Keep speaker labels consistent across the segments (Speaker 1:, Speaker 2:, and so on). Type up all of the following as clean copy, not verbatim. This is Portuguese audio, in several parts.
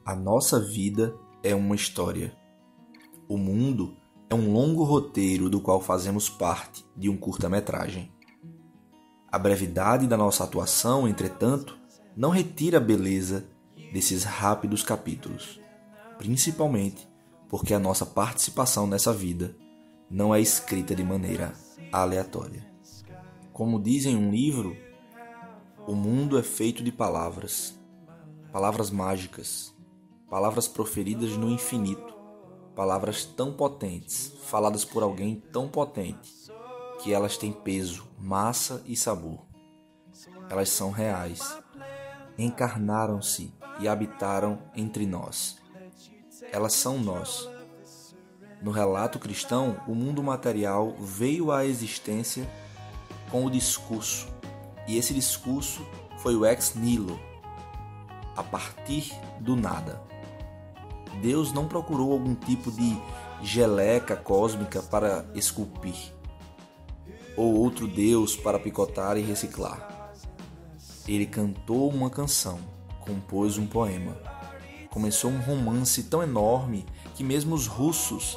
Speaker 1: A nossa vida é uma história. O mundo é um longo roteiro do qual fazemos parte de um curta-metragem. A brevidade da nossa atuação, entretanto, não retira a beleza desses rápidos capítulos, principalmente porque a nossa participação nessa vida não é escrita de maneira aleatória. Como diz em um livro, o mundo é feito de palavras, palavras mágicas, palavras proferidas no infinito, palavras tão potentes, faladas por alguém tão potente, que elas têm peso, massa e sabor. Elas são reais, encarnaram-se e habitaram entre nós. Elas são nós. No relato cristão, o mundo material veio à existência com o discurso, e esse discurso foi o ex nihilo, a partir do nada. Deus não procurou algum tipo de geleca cósmica para esculpir, ou outro Deus para picotar e reciclar. Ele cantou uma canção, compôs um poema, começou um romance tão enorme que mesmo os russos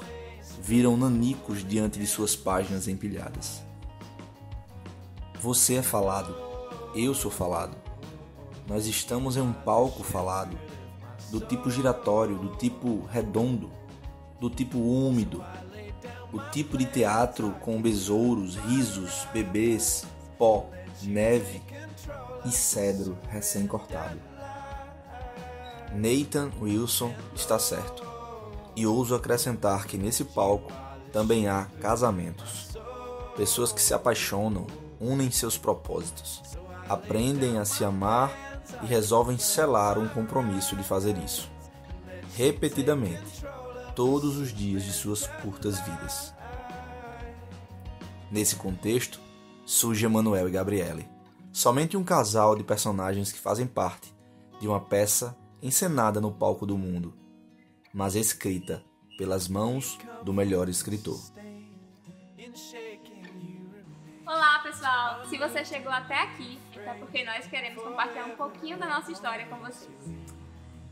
Speaker 1: viram nanicos diante de suas páginas empilhadas. Você é falado, eu sou falado. Nós estamos em um palco falado, do tipo giratório, do tipo redondo, do tipo úmido, o tipo de teatro com besouros, risos, bebês, pó, neve e cedro recém-cortado. Nathan Wilson está certo, e ouso acrescentar que nesse palco também há casamentos. Pessoas que se apaixonam, unem seus propósitos, aprendem a se amar e resolvem selar um compromisso de fazer isso, repetidamente, todos os dias de suas curtas vidas. Nesse contexto, surge Emanuel e Gabriele, somente um casal de personagens que fazem parte de uma peça encenada no palco do mundo, mas escrita pelas mãos do melhor escritor.
Speaker 2: Olá pessoal, se você chegou até aqui, é porque nós queremos compartilhar um pouquinho da nossa história com vocês.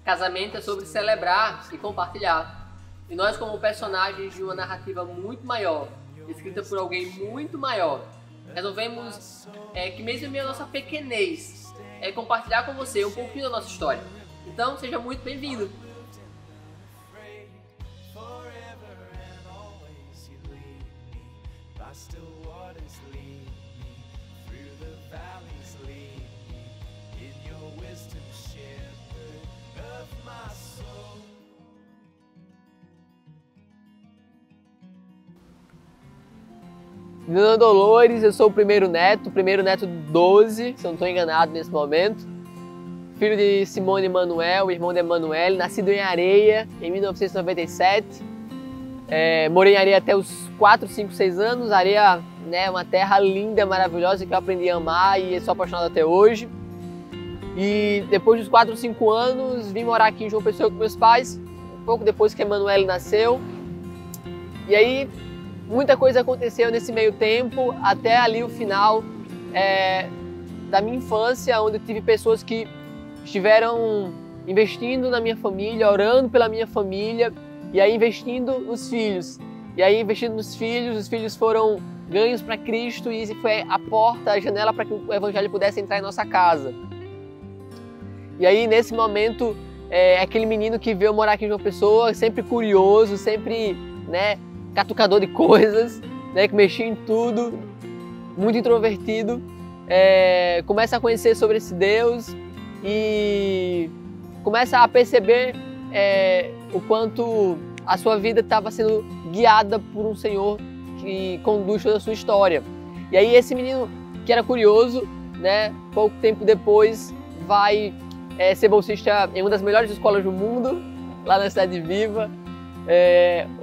Speaker 3: Casamento é sobre celebrar e compartilhar. E nós, como personagens de uma narrativa muito maior, escrita por alguém muito maior, resolvemos que mesmo em meio à nossa pequenez, compartilhar com você um pouquinho da nossa história. Então, seja muito bem-vindo! Meu nome é Dolores, eu sou o primeiro neto 12, se eu não estou enganado nesse momento. Filho de Simone e Manuel, irmão de Emanuele, nascido em Areia em 1997. Morei em Areia até os 4, 5, 6 anos. Areia é uma terra linda, maravilhosa, que eu aprendi a amar e sou apaixonado até hoje. E depois dos 4, 5 anos, vim morar aqui em João Pessoa com meus pais, um pouco depois que a Emanuele nasceu. E aí, muita coisa aconteceu nesse meio tempo, até ali o final da minha infância, onde eu tive pessoas que estiveram investindo na minha família, orando pela minha família, e aí investindo nos filhos. E aí investindo nos filhos, os filhos foram ganhos para Cristo e foi a porta, a janela para que o Evangelho pudesse entrar em nossa casa. E aí nesse momento, aquele menino que veio morar aqui em João Pessoa, sempre curioso, sempre catucador de coisas, que mexia em tudo, muito introvertido, começa a conhecer sobre esse Deus e começa a perceber o quanto a sua vida estava sendo guiada por um Senhor que conduz toda a sua história. E aí esse menino que era curioso, pouco tempo depois vai ser bolsista em uma das melhores escolas do mundo, lá na Cidade Viva,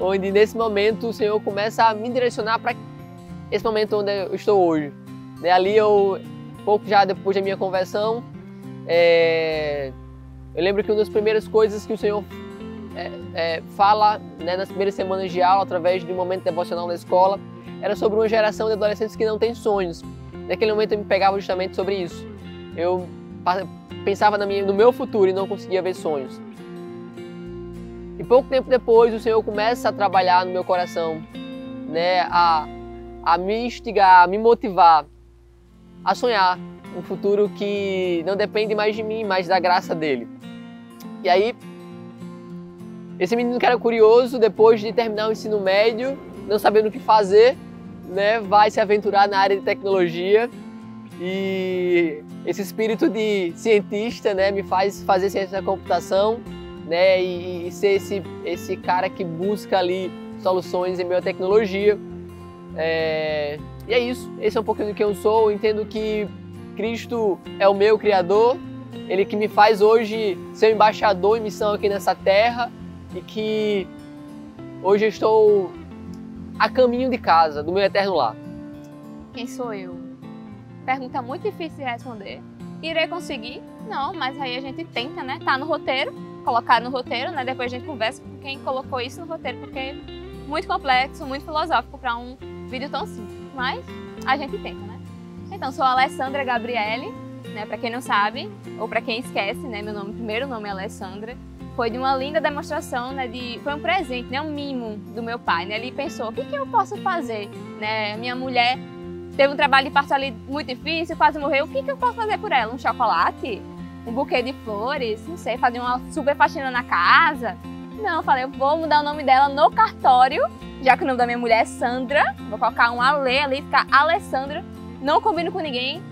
Speaker 3: onde nesse momento o Senhor começa a me direcionar para esse momento onde eu estou hoje. Ali pouco já depois da minha conversão, eu lembro que uma das primeiras coisas que o Senhor fala nas primeiras semanas de aula, através de um momento devocional na escola, era sobre uma geração de adolescentes que não tem sonhos. Naquele momento eu me pegava justamente sobre isso. Eu pensava no meu futuro e não conseguia ver sonhos. E pouco tempo depois o Senhor começa a trabalhar no meu coração, né, a me instigar, a me motivar a sonhar um futuro que não depende mais de mim, mas da graça dele. E aí, esse menino que era curioso, depois de terminar o ensino médio, não sabendo o que fazer, né, vai se aventurar na área de tecnologia. E esse espírito de cientista, né, me faz fazer ciência da computação, né, e ser esse cara que busca ali soluções em meio à tecnologia. E é isso, esse é um pouquinho do que eu sou. Eu entendo que Cristo é o meu Criador, Ele que me faz hoje ser embaixador em missão aqui nessa terra, e que hoje eu estou a caminho de casa, do meu eterno lar.
Speaker 2: Quem sou eu? Pergunta muito difícil de responder. Irei conseguir? Não, mas aí a gente tenta, né? Tá no roteiro, colocar no roteiro, né? Depois a gente conversa com quem colocou isso no roteiro, porque é muito complexo, muito filosófico para um vídeo tão simples. Mas a gente tenta, né? Então, sou a Alessandra Gabriele, né? Para quem não sabe, ou para quem esquece, né? Meu primeiro nome é Alessandra. Foi de uma linda demonstração, né? Foi um presente, né? Um mimo do meu pai, né? Ele pensou, o que eu posso fazer, né? Minha mulher teve um trabalho de parto ali muito difícil, quase morreu. O que eu posso fazer por ela? Um chocolate? Um buquê de flores? Não sei, fazer uma super faxina na casa? Não, eu falei, eu vou mudar o nome dela no cartório, já que o nome da minha mulher é Sandra. Vou colocar um Ale ali, ficar Alessandra. Não combino com ninguém.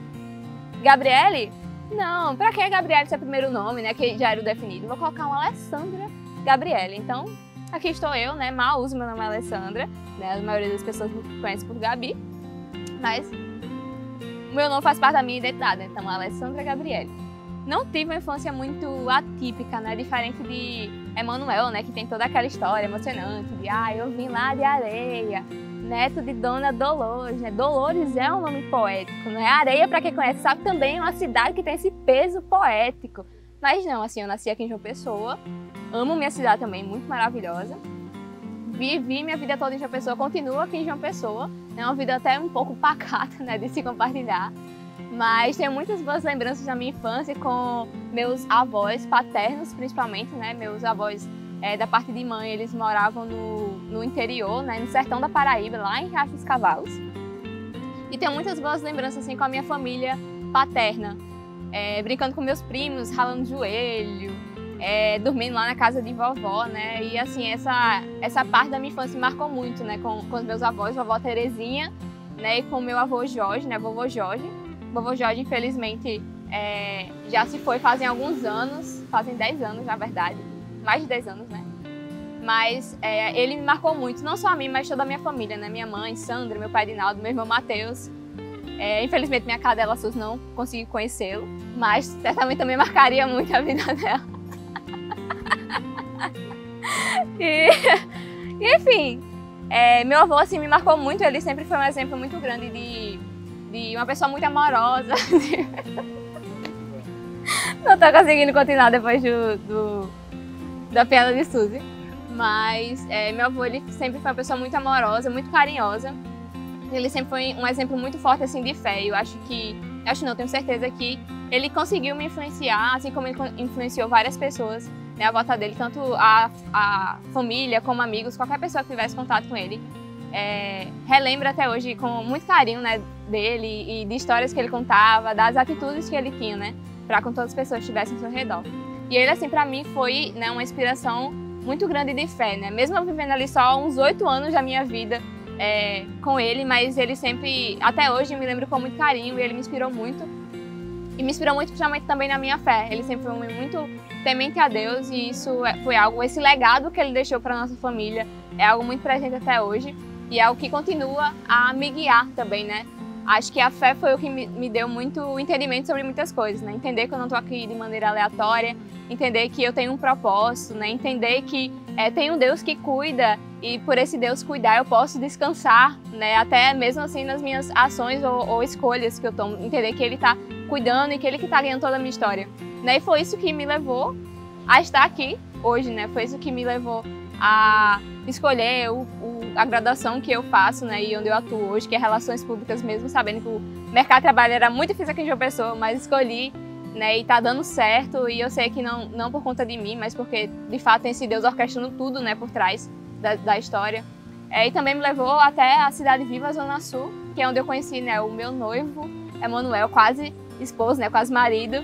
Speaker 2: Gabriele? Não, pra que Gabriele ser primeiro nome, né? Que já era o definido. Vou colocar um Alessandra Gabriele. Então, aqui estou eu, né? Mal uso meu nome Alessandra, né? A maioria das pessoas me conhece por Gabi. Mas o meu nome faz parte da minha identidade, então Alessandra Gabriele. Não tive uma infância muito atípica, né? Diferente de Emanuel, né? Que tem toda aquela história emocionante de eu vim lá de Areia, neto de Dona Dolores, né? Dolores é um nome poético, né? Areia, para quem conhece, sabe, também é uma cidade que tem esse peso poético. Mas não, assim, eu nasci aqui em João Pessoa, amo minha cidade também, muito maravilhosa. Vivi minha vida toda em João Pessoa, continuo aqui em João Pessoa. É uma vida até um pouco pacata, né, de se compartilhar. Mas tenho muitas boas lembranças da minha infância com meus avós paternos, principalmente, né? Meus avós, da parte de mãe, eles moravam no interior, né, no sertão da Paraíba, lá em Riacho dos Cavalos. E tenho muitas boas lembranças assim, com a minha família paterna. Brincando com meus primos, ralando joelho, dormindo lá na casa de vovó, né? E assim, essa parte da minha infância me marcou muito, né? Com os meus avós, vovó Terezinha, né? E com meu avô Jorge, né? Vovô Jorge. Vovô Jorge, infelizmente, já se foi fazem alguns anos, fazem 10 anos, na verdade. Mais de 10 anos, né? Mas ele me marcou muito, não só a mim, mas toda a minha família, né? Minha mãe, Sandra, meu pai Dinaldo, meu irmão Matheus. Infelizmente, minha cadela Sus não consegui conhecê-lo, mas certamente também marcaria muito a vida dela. Enfim, meu avô assim, me marcou muito, ele sempre foi um exemplo muito grande de uma pessoa muito amorosa. Não tô conseguindo continuar depois da piada de Suzy. Mas meu avô, ele sempre foi uma pessoa muito amorosa, muito carinhosa. Ele sempre foi um exemplo muito forte assim, de fé. Eu tenho certeza que ele conseguiu me influenciar, assim como ele influenciou várias pessoas, né, à volta dele, tanto a família como amigos, qualquer pessoa que tivesse contato com ele. Relembra até hoje com muito carinho, né, dele e de histórias que ele contava, das atitudes que ele tinha, né, para com todas as pessoas que estivessem ao seu redor. E ele, assim, para mim foi, né, uma inspiração muito grande de fé, né, mesmo eu vivendo ali só uns 8 anos da minha vida com ele, mas ele sempre, até hoje, me lembro com muito carinho e ele me inspirou muito. E me inspirou muito, principalmente também na minha fé. Ele sempre foi um homem muito temente a Deus e isso foi algo, esse legado que ele deixou para nossa família é algo muito presente até hoje e é algo que continua a me guiar também, né? Acho que a fé foi o que me deu muito entendimento sobre muitas coisas, né? Entender que eu não estou aqui de maneira aleatória, entender que eu tenho um propósito, né? Entender que tem um Deus que cuida e por esse Deus cuidar eu posso descansar, né? Até mesmo assim nas minhas ações ou escolhas que eu tomo, entender que Ele está cuidando e que Ele que está ganhando toda a minha história, né? E foi isso que me levou a estar aqui hoje, né? Foi isso que me levou a escolher a graduação que eu faço, né? E onde eu atuo hoje, que é Relações Públicas, mesmo sabendo que o mercado de trabalho era muito difícil aqui em João Pessoa, mas escolhi né, e tá dando certo, e eu sei que não por conta de mim, mas porque de fato tem esse Deus orquestrando tudo, né, por trás da história. E também me levou até a Cidade Viva, Zona Sul, que é onde eu conheci, né, o meu noivo, Emanuel, quase esposo, né, quase marido,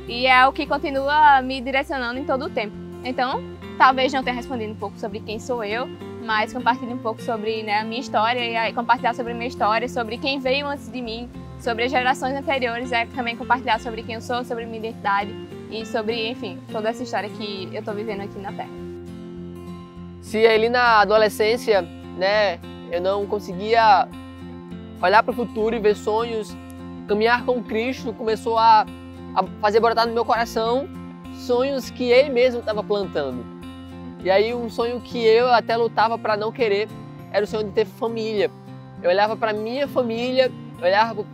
Speaker 2: e é o que continua me direcionando em todo o tempo. Então, talvez não tenha respondido um pouco sobre quem sou eu, mas compartilhe um pouco sobre, né, a minha história, e aí compartilhar sobre a minha história, sobre quem veio antes de mim, sobre as gerações anteriores, também compartilhar sobre quem eu sou, sobre minha identidade e sobre, enfim, toda essa história que eu tô vivendo aqui na Terra.
Speaker 3: Se ali na adolescência, né, eu não conseguia olhar para o futuro e ver sonhos, caminhar com Cristo começou a fazer brotar no meu coração sonhos que Ele mesmo estava plantando. E aí um sonho que eu até lutava para não querer era o sonho de ter família. Eu olhava para minha família, eu olhava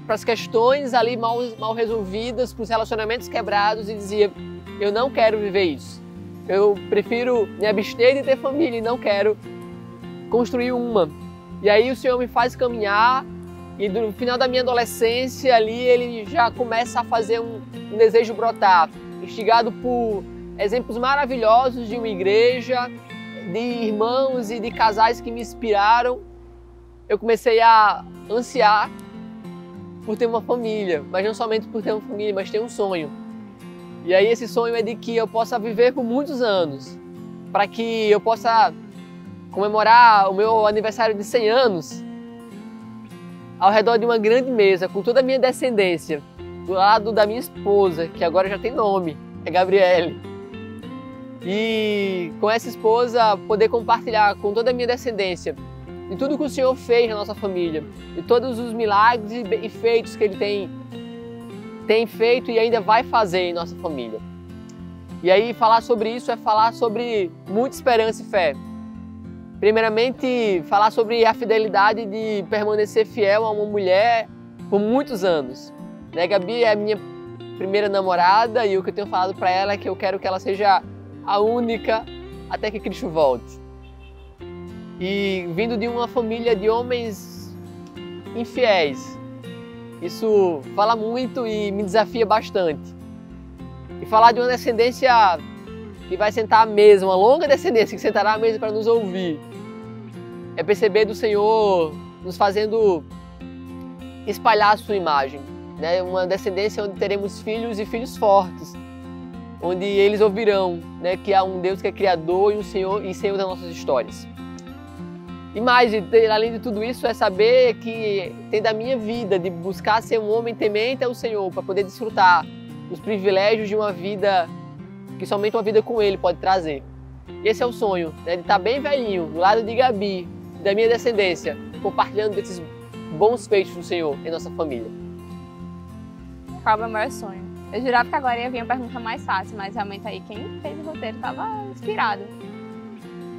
Speaker 3: para as questões ali mal resolvidas, para os relacionamentos quebrados e dizia, eu não quero viver isso. Eu prefiro me abster de ter família e não quero construir uma. E aí o Senhor me faz caminhar e no final da minha adolescência ali Ele já começa a fazer um desejo brotar, instigado por exemplos maravilhosos de uma igreja, de irmãos e de casais que me inspiraram. Eu comecei a ansiar por ter uma família, mas não somente por ter uma família, mas ter um sonho. E aí esse sonho é de que eu possa viver por muitos anos, para que eu possa comemorar o meu aniversário de 100 anos ao redor de uma grande mesa, com toda a minha descendência, do lado da minha esposa, que agora já tem nome, é Gabriele. E com essa esposa poder compartilhar com toda a minha descendência de tudo que o Senhor fez na nossa família, de todos os milagres e feitos que Ele tem feito e ainda vai fazer em nossa família. E aí falar sobre isso é falar sobre muita esperança e fé. Primeiramente, falar sobre a fidelidade de permanecer fiel a uma mulher por muitos anos. Né? Gabi é a minha primeira namorada e o que eu tenho falado para ela é que eu quero que ela seja a única até que Cristo volte. E vindo de uma família de homens infiéis, isso fala muito e me desafia bastante. E falar de uma descendência que vai sentar à mesa, uma longa descendência que sentará à mesa para nos ouvir, é perceber do Senhor nos fazendo espalhar a sua imagem, né? Uma descendência onde teremos filhos e filhos fortes, onde eles ouvirão, né, que há um Deus que é Criador e um Senhor das nossas histórias. E mais, além de tudo isso, é saber que tem da minha vida de buscar ser um homem temente ao Senhor para poder desfrutar dos privilégios de uma vida que somente uma vida com Ele pode trazer. Esse é o sonho, né, de estar bem velhinho, do lado de Gabi, da minha descendência, compartilhando desses bons feitos do Senhor em nossa família.
Speaker 2: Qual é o meu maior sonho? Eu jurava que agora ia vir uma pergunta mais fácil, mas realmente aí quem fez o roteiro estava inspirado.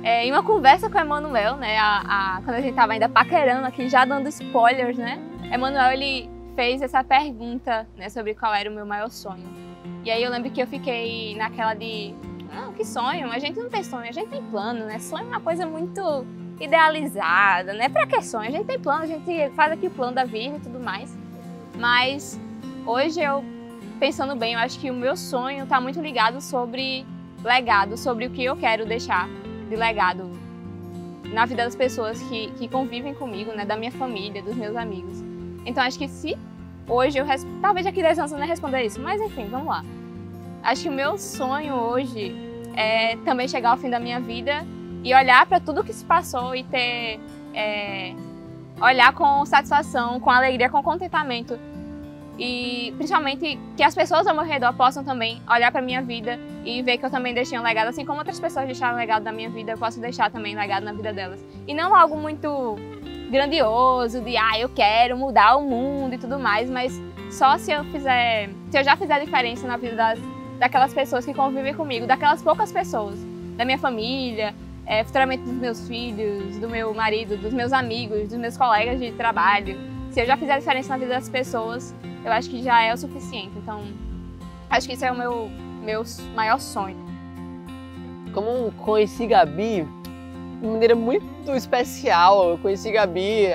Speaker 2: Em uma conversa com o Emanuel, né, quando a gente estava ainda paquerando aqui, já dando spoilers, né, Emanuel ele fez essa pergunta, né, sobre qual era o meu maior sonho. E aí eu lembro que eu fiquei naquela de, não, que sonho? A gente não tem sonho, a gente tem plano, né? Sonho é uma coisa muito idealizada, né? Pra que sonho? A gente tem plano, a gente faz aqui o plano da vida e tudo mais. Mas hoje eu, pensando bem, eu acho que o meu sonho está muito ligado sobre legado, sobre o que eu quero deixar de legado na vida das pessoas que convivem comigo, né, da minha família, dos meus amigos. Então acho que se hoje talvez daqui 10 anos eu não responder isso, mas enfim, vamos lá. Acho que o meu sonho hoje é também chegar ao fim da minha vida e olhar para tudo que se passou e ter olhar com satisfação, com alegria, com contentamento. E principalmente que as pessoas ao meu redor possam também olhar para minha vida e ver que eu também deixei um legado, assim como outras pessoas deixaram um legado na minha vida, eu posso deixar também um legado na vida delas. E não algo muito grandioso, de eu quero mudar o mundo e tudo mais, mas só se eu já fizer diferença na vida daquelas pessoas que convivem comigo, daquelas poucas pessoas, da minha família, futuramente dos meus filhos, do meu marido, dos meus amigos, dos meus colegas de trabalho. Se eu já fizer diferença na vida das pessoas, eu acho que já é o suficiente. Então, acho que esse é o meu maior sonho.
Speaker 3: Como conheci Gabi de maneira muito especial, eu conheci Gabi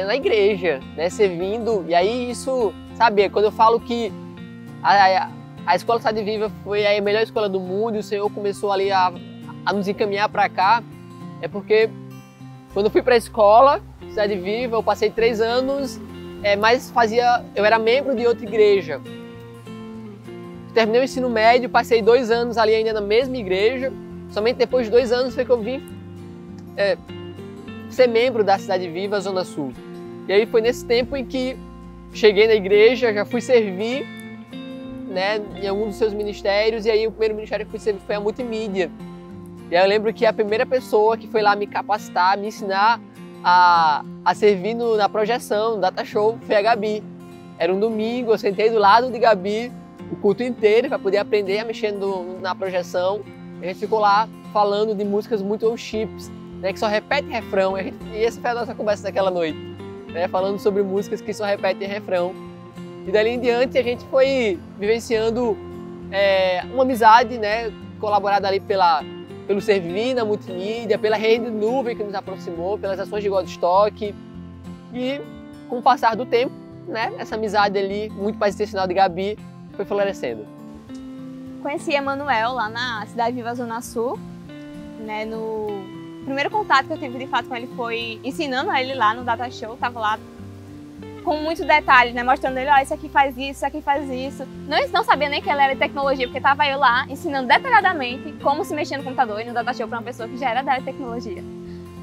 Speaker 3: na igreja, né, servindo. E aí isso, sabe, quando eu falo que a escola Cidade Viva foi a melhor escola do mundo e o Senhor começou ali a nos encaminhar para cá, é porque quando eu fui para a escola Cidade Viva, eu passei 3 anos, mas eu era membro de outra igreja. Terminei o ensino médio, passei 2 anos ali ainda na mesma igreja, somente depois de 2 anos foi que eu vim ser membro da Cidade Viva Zona Sul. E aí foi nesse tempo em que cheguei na igreja, já fui servir, né, em algum dos seus ministérios, e aí o primeiro ministério que fui servir foi a multimídia. E aí eu lembro que a primeira pessoa que foi lá me capacitar, me ensinar a servir na projeção, no data show, foi a Gabi. Era um domingo, eu sentei do lado de Gabi o culto inteiro para poder aprender a mexer na projeção. A gente ficou lá falando de músicas muito worships, né, que só repete refrão, e essa foi a nossa conversa daquela noite, né, falando sobre músicas que só repetem refrão. E dali em diante a gente foi vivenciando uma amizade, né, colaborada ali pelo servir na multimídia, pela rede de nuvem que nos aproximou, pelas ações de Godstock. E com o passar do tempo, né, essa amizade ali, muito mais intencional de Gabi, foi florescendo.
Speaker 2: Conheci Emanuel lá na Cidade Viva Zona Sul, né, no primeiro contato que eu tive de fato com ele foi ensinando a ele lá no Data Show, tava lá com muito detalhe, né, mostrando ele, ó, isso aqui faz isso aqui faz isso. Não sabia nem que ele era de tecnologia, porque tava eu lá ensinando detalhadamente como se mexia no computador e no Data Show para uma pessoa que já era da área de tecnologia.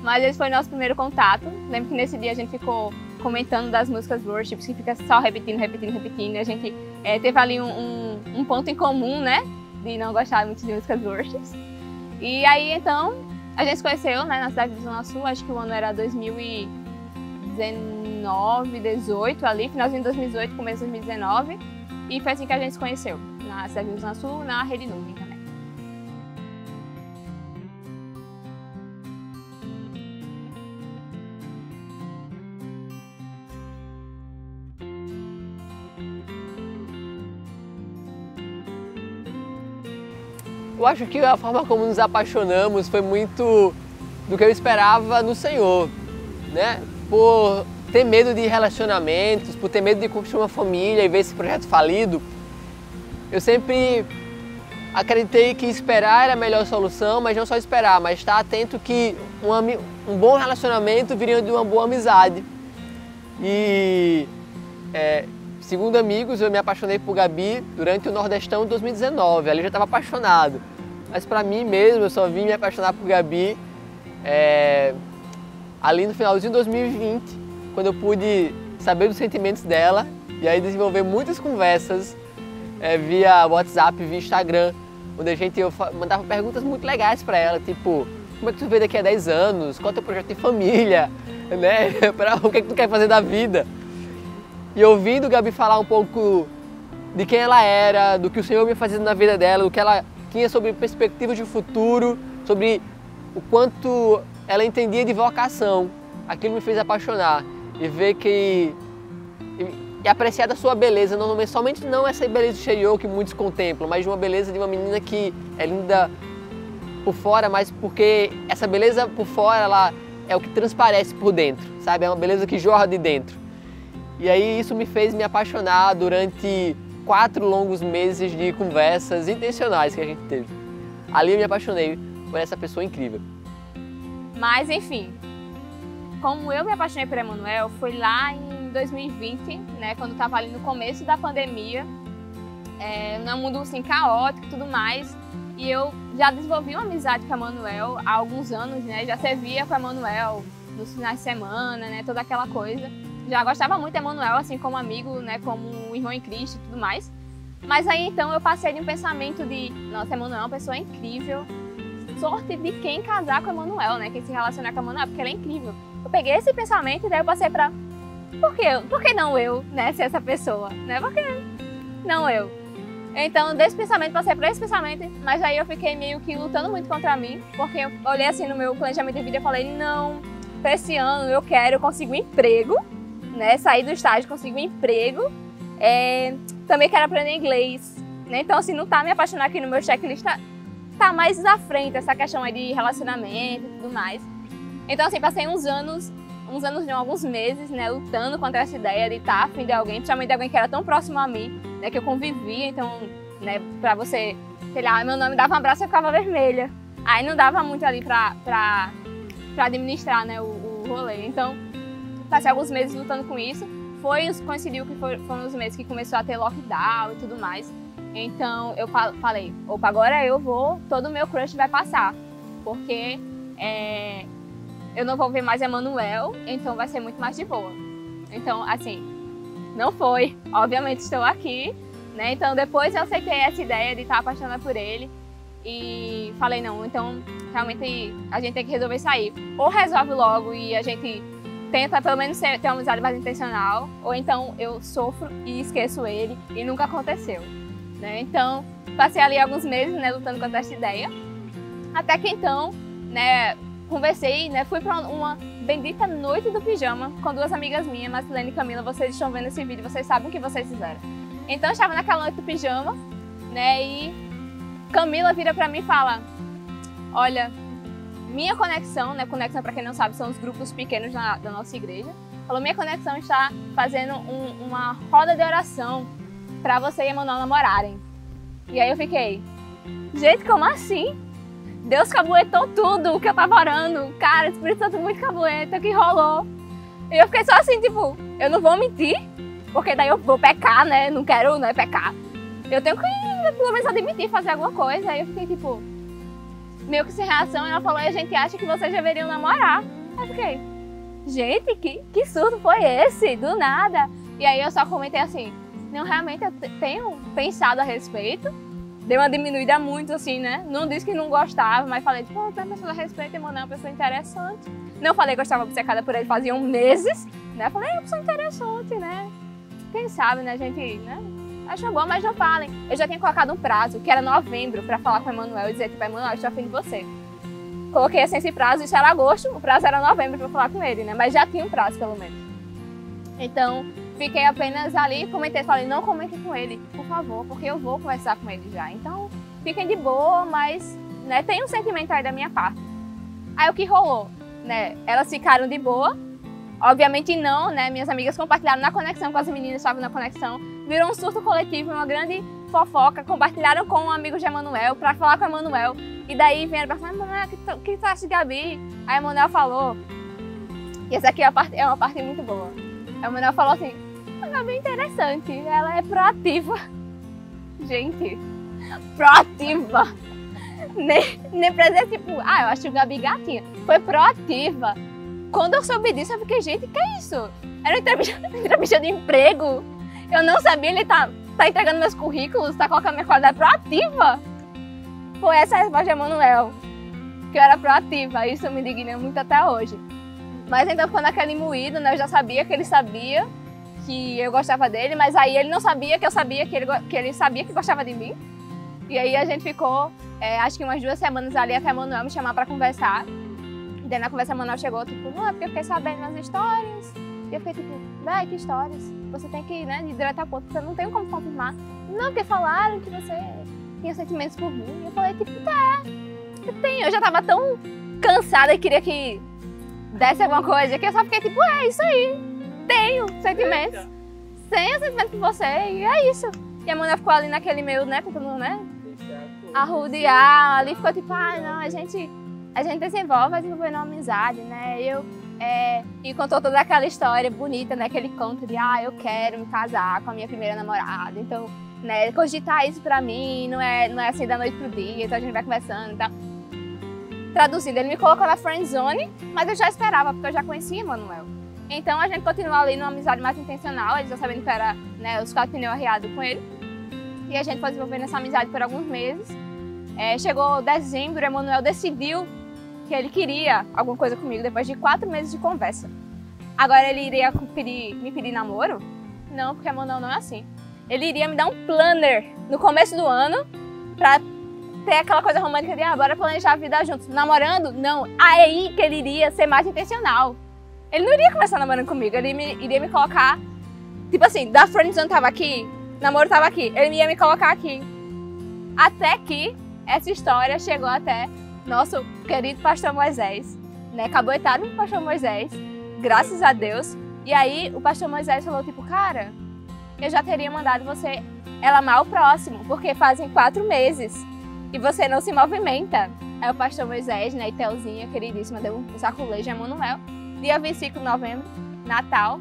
Speaker 2: Mas esse foi o nosso primeiro contato. Lembro que nesse dia a gente ficou comentando das músicas worships, que fica só repetindo. E a gente teve ali um ponto em comum, né, de não gostar muito de músicas worships. E aí, então, a gente se conheceu, né, na cidade de Zona Sul, acho que o ano era 2019, 18 ali, finalzinho de 2018, começo de 2019. E foi assim que a gente se conheceu, na cidade de Zona Sul, na Rede Nuvem também.
Speaker 3: Eu acho que a forma como nos apaixonamos foi muito do que eu esperava no Senhor, né? Por ter medo de relacionamentos, por ter medo de construir uma família e ver esse projeto falido, eu sempre acreditei que esperar era a melhor solução, mas não só esperar, mas estar atento que um bom relacionamento viria de uma boa amizade. E segundo amigos, eu me apaixonei por Gabi durante o Nordestão de 2019, ali eu já estava apaixonado. Mas para mim mesmo, eu só vim me apaixonar por Gabi ali no finalzinho de 2020, quando eu pude saber dos sentimentos dela e aí desenvolver muitas conversas via WhatsApp, via Instagram, onde eu mandava perguntas muito legais para ela, tipo, como é que tu vê daqui a 10 anos? Qual é o teu projeto de família? Né? O que é que tu quer fazer da vida? E ouvindo Gabi falar um pouco de quem ela era, do que o Senhor vinha fazendo na vida dela, do que ela tinha sobre perspectivas de futuro, sobre o quanto ela entendia de vocação, aquilo me fez apaixonar e ver e apreciar da sua beleza, somente não essa beleza exterior que muitos contemplam, mas de uma beleza de uma menina que é linda por fora, mas porque essa beleza por fora ela é o que transparece por dentro, sabe? É uma beleza que jorra de dentro. E aí isso me fez me apaixonar durante 4 longos meses de conversas intencionais que a gente teve. Ali eu me apaixonei por essa pessoa incrível.
Speaker 2: Mas enfim, como eu me apaixonei por Emanuel, foi lá em 2020, né, quando eu estava ali no começo da pandemia, num mundo assim caótico e tudo mais, e eu já desenvolvi uma amizade com a Emanuel há alguns anos, né, já servia com a Emanuel nos finais de semana, né, toda aquela coisa. Já gostava muito de Emanuel, assim, como amigo, né, como irmão em Cristo e tudo mais. Mas aí, então, eu passei de um pensamento de, nossa, Emanuel é uma pessoa incrível, sorte de quem casar com Emanuel, né, quem se relacionar com Emanuel, porque ela é incrível. Eu peguei esse pensamento e daí eu passei pra, por que não eu, né, ser essa pessoa, né, por que não eu? Então, desse pensamento, passei pra esse pensamento, mas aí eu fiquei meio que lutando muito contra mim, porque eu olhei assim no meu planejamento de vida e falei, não, pra esse ano eu conseguir um emprego, né, sair do estágio, conseguir um emprego, também quero aprender inglês, né, então assim, não tá me apaixonando aqui no meu checklist, tá mais à frente essa questão aí de relacionamento e tudo mais. Então assim, passei alguns meses, né, lutando contra essa ideia de estar afim de alguém, principalmente de alguém que era tão próximo a mim, né, que eu convivia, então, né, pra você, sei lá, meu nome dava um abraço e eu ficava vermelha. Aí não dava muito ali pra administrar, né, o rolê. Então, passei alguns meses lutando com isso. Coincidiu que foram os meses que começou a ter lockdown e tudo mais. Então, eu falei, opa, agora eu vou, todo o meu crush vai passar. Porque eu não vou ver mais Emanuel, então vai ser muito mais de boa. Então, assim, não foi. Obviamente estou aqui, né? Então, depois eu aceitei essa ideia de estar apaixonada por ele. E falei, não, então realmente a gente tem que resolver sair. Ou resolve logo e a gente tenta pelo menos ter uma amizade mais intencional, ou então eu sofro e esqueço ele e nunca aconteceu, né? Então, passei ali alguns meses, né, lutando contra essa ideia. Até que então, né, conversei, né, fui para uma bendita noite do pijama com duas amigas minhas, Marcelene e Camila. Vocês estão vendo esse vídeo, vocês sabem o que vocês fizeram. Então, eu estava naquela noite do pijama, né, e Camila vira pra mim e fala, olha, minha conexão, né, conexão pra quem não sabe são os grupos pequenos da nossa igreja, falou, minha conexão está fazendo uma roda de oração pra você e Emanuel namorarem. E aí eu fiquei, gente, como assim? Deus cabuetou tudo o que eu tava orando, cara, o Espírito Santo muito cabueta, que rolou. E eu fiquei só assim, tipo, eu não vou mentir, porque daí eu vou pecar, né, não quero, né, pecar. Eu tenho que pelo menos admitir, fazer alguma coisa. Aí eu fiquei tipo, meio que sem reação. Ela falou, e a gente acha que vocês deveriam namorar. Aí eu fiquei, gente, que surto foi esse? Do nada. E aí eu só comentei assim, não, realmente eu tenho pensado a respeito. Dei uma diminuída muito assim, né? Não disse que não gostava, mas falei, tipo, eu tenho pensado a respeito, Emanuel é uma pessoa interessante. Não falei que eu estava obcecada por ele faziam meses, né? Falei, é uma pessoa interessante, né? Quem sabe, né, a gente, né? Achou bom, mas não falem. Eu já tinha colocado um prazo, que era novembro, pra falar com o Emanuel e dizer, tipo, Emanuel, eu estou afim de você. Coloquei assim esse prazo, isso era agosto, o prazo era novembro pra falar com ele, né? Mas já tinha um prazo, pelo menos. Então, fiquei apenas ali, comentei, falei, não comentem com ele, por favor, porque eu vou conversar com ele já. Então, fiquem de boa, mas, né, tem um sentimento aí da minha parte. Aí o que rolou, né? Elas ficaram de boa. Obviamente não, né? Minhas amigas compartilharam na conexão com as meninas, estavam na conexão. Virou um surto coletivo, uma grande fofoca. Compartilharam com um amigo de Emanuel pra falar com o Emanuel. E daí vieram pra falar, Emanuel, o que tu acha de Gabi? Aí Emanuel falou, e essa aqui é uma parte muito boa. Aí Emanuel falou assim, a Gabi é interessante, ela é proativa. Gente, proativa. Nem pra dizer tipo, eu acho a Gabi gatinha. Foi proativa. Quando eu soube disso, eu fiquei, gente, que é isso? Era uma entrevista de emprego. Eu não sabia, ele tá entregando meus currículos, tá colocando minha qualidade proativa. Foi essa a resposta de Emanuel, que eu era proativa. Isso me indigna muito até hoje. Mas então ficou naquele moído, né? Eu já sabia que ele sabia que eu gostava dele, mas aí ele não sabia que eu sabia que ele sabia que gostava de mim. E aí a gente ficou, acho que umas 2 semanas ali até Emanuel me chamar pra conversar. E daí na conversa a Emanuel chegou, tipo, não, é porque eu fiquei sabendo nas histórias. E eu fiquei tipo, véi, que histórias? Você tem que ir, né, de direto ao ponto, você não tem como confirmar. Não, porque falaram que você tinha sentimentos por mim. E eu falei, tipo, eu tenho. Eu já tava tão cansada e queria que desse alguma coisa, que eu só fiquei tipo, isso aí. Tenho sentimentos. Tenho sentimentos por você, e é isso. E a Emanuel ficou ali naquele meio, né, tentando, né, arrodear. Ali ficou tipo, não, a gente desenvolve, vai desenvolver uma amizade, né? E contou toda aquela história bonita, né? Aquele conto de, eu quero me casar com a minha primeira namorada. Então, né, cogitar isso pra mim, não é assim da noite pro dia, então a gente vai conversando e tal. Traduzindo, ele me colocou na friend zone, mas eu já esperava, porque eu já conhecia Emanuel. Então a gente continuou ali numa amizade mais intencional, ele já sabendo que eu era, né, os 4 pneus arriados com ele. E a gente foi desenvolvendo essa amizade por alguns meses. Chegou dezembro, Emanuel decidiu que ele queria alguma coisa comigo depois de 4 meses de conversa. Agora ele iria me pedir namoro? Não, porque Emanuel não é assim. Ele iria me dar um planner no começo do ano pra ter aquela coisa romântica de bora planejar a vida juntos. Namorando? Não. Aí que ele iria ser mais intencional. Ele não iria começar namorando comigo, ele iria me colocar, tipo assim, da friendzone tava aqui, namoro tava aqui, ele ia me colocar aqui. Até que essa história chegou até nosso querido pastor Moisés, né? Caboetado do pastor Moisés, graças a Deus. E aí o pastor Moisés falou, tipo, cara, eu já teria mandado você ela amar o próximo, porque fazem 4 meses e você não se movimenta. Aí o pastor Moisés, né, e Telzinha, queridíssima, deu um saculejo a Emanuel. Dia 25 de novembro, Natal,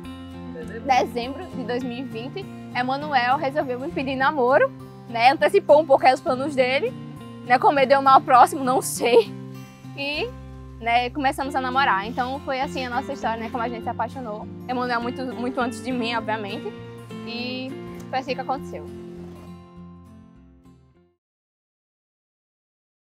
Speaker 2: dezembro de 2020, Emanuel resolveu me pedir namoro, né, antecipou um pouco os planos dele, né, como ele deu mal ao próximo, não sei, e, né, começamos a namorar. Então foi assim a nossa história, né, como a gente se apaixonou. Emanuel muito antes de mim, obviamente, e foi assim que aconteceu.